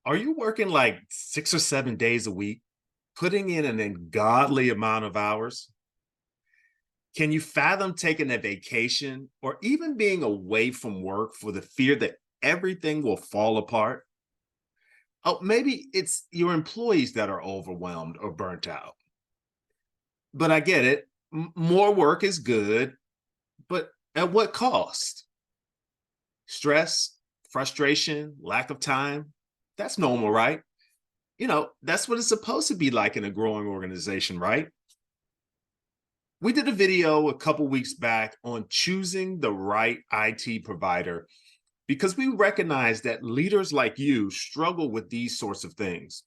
Are you working like 6 or 7 days a week, putting in an ungodly amount of hours? Can you fathom taking a vacation or even being away from work for the fear that everything will fall apart? Oh, maybe it's your employees that are overwhelmed or burnt out. But I get it. More work is good, but at what cost? Stress, frustration, lack of time. That's normal, right? That's what it's supposed to be like in a growing organization, right? We did a video a couple weeks back on choosing the right IT provider because we recognize that leaders like you struggle with these sorts of things.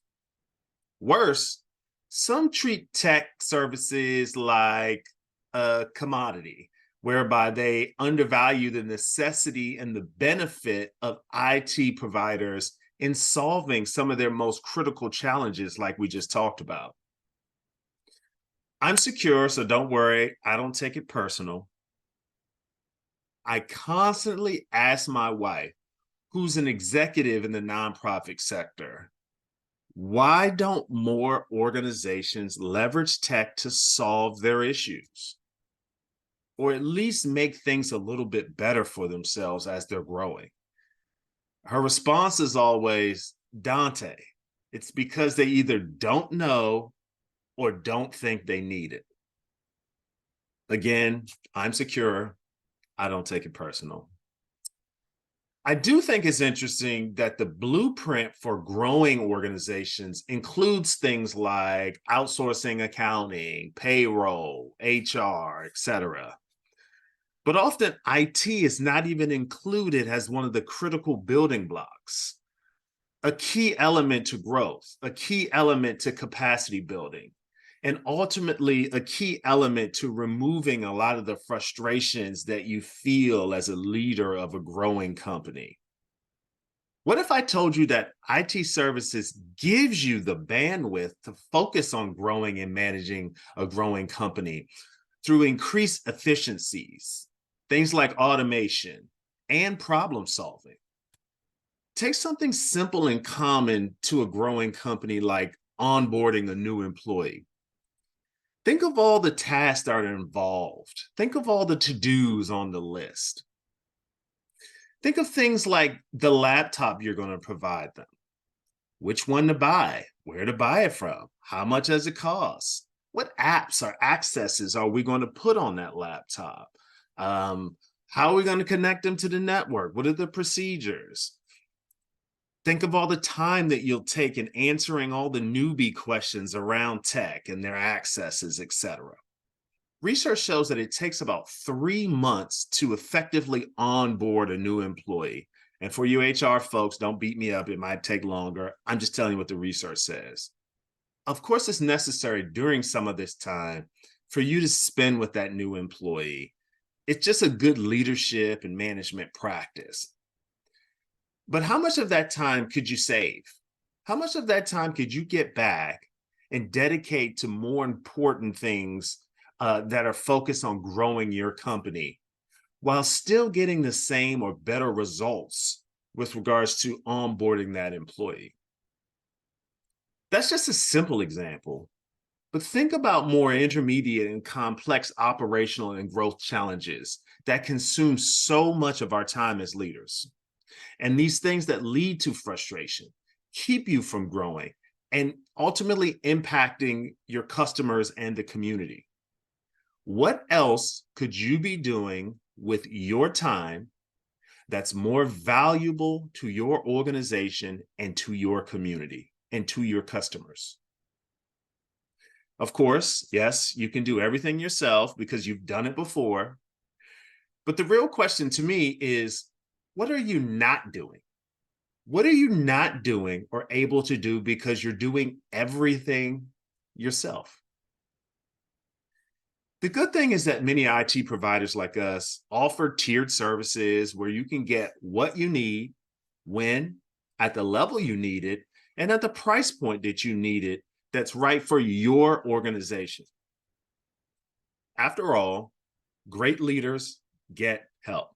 Worse, some treat tech services like a commodity, whereby they undervalue the necessity and the benefit of IT providers in solving some of their most critical challenges, like we just talked about. I'm secure, so don't worry. I don't take it personal. I constantly ask my wife, who's an executive in the nonprofit sector, why don't more organizations leverage tech to solve their issues? Or at least make things a little bit better for themselves as they're growing? Her response is always, Dante, it's because they either don't know or don't think they need it. Again, I'm secure. I don't take it personal. I do think it's interesting that the blueprint for growing organizations includes things like outsourcing accounting, payroll, HR, etc. But often IT is not even included as one of the critical building blocks, a key element to growth, a key element to capacity building, and ultimately a key element to removing a lot of the frustrations that you feel as a leader of a growing company. What if I told you that IT services gives you the bandwidth to focus on growing and managing a growing company through increased efficiencies, things like automation and problem solving? Take something simple and common to a growing company like onboarding a new employee. Think of all the tasks that are involved. Think of all the to-dos on the list. Think of things like the laptop you're going to provide them, which one to buy, where to buy it from, how much does it cost, what apps or accesses are we going to put on that laptop, how are we going to connect them to the network, what are the procedures. Think of all the time that you'll take in answering all the newbie questions around tech and their accesses, etc. Research shows that it takes about 3 months to effectively onboard a new employee. And for you HR folks, don't beat me up. It might take longer. I'm just telling you what the research says. Of course, it's necessary during some of this time for you to spend with that new employee. It's just a good leadership and management practice. But how much of that time could you save? How much of that time could you get back and dedicate to more important things that are focused on growing your company while still getting the same or better results with regards to onboarding that employee? That's just a simple example, but think about more intermediate and complex operational and growth challenges that consume so much of our time as leaders. And these things that lead to frustration, keep you from growing, and ultimately impacting your customers and the community. What else could you be doing with your time that's more valuable to your organization and to your community and to your customers? Of course, yes, you can do everything yourself because you've done it before. But the real question to me is, what are you not doing? What are you not doing or able to do because you're doing everything yourself? The good thing is that many IT providers like us offer tiered services where you can get what you need, when, at the level you need it, and at the price point that you need it that's right for your organization. After all, great leaders get help.